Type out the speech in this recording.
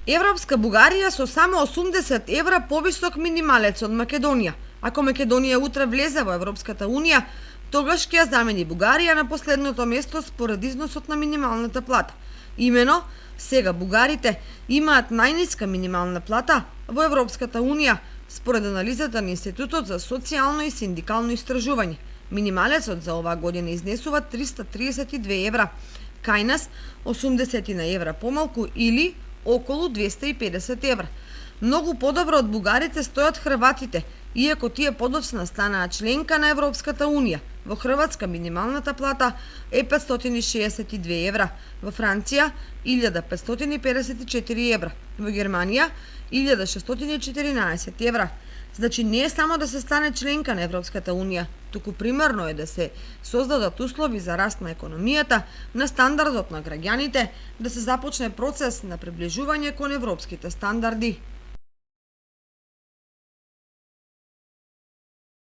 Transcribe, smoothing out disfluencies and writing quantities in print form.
Европска Бугарија со само 80 евра повисок минималец од Македонија. Ако Македонија утре влезе во Европската Унија, тогаш ќе ја замени Бугарија на последното место според износот на минималната плата. Имено, сега бугарите имаат најниска минимална плата во Европската Унија, според анализата на Институтот за социјално и синдикално истражување. Минималецот за оваа година изнесува 332 евра, кај нас 80 евра помалку или околу 250 евра. Многу подобро од бугарите стојат хрватите, иако тие подоцна станаа членка на Европската Унија. Во Хрватска минималната плата е 562 евра, во Франција 1554 евра, во Германија 1614 евра. Значи не е само да се стане членка на Европската Унија, туку примерно е да се создадат услови за раст на економијата, на стандардот на граѓаните, да се започне процес на приближување кон европските стандарди.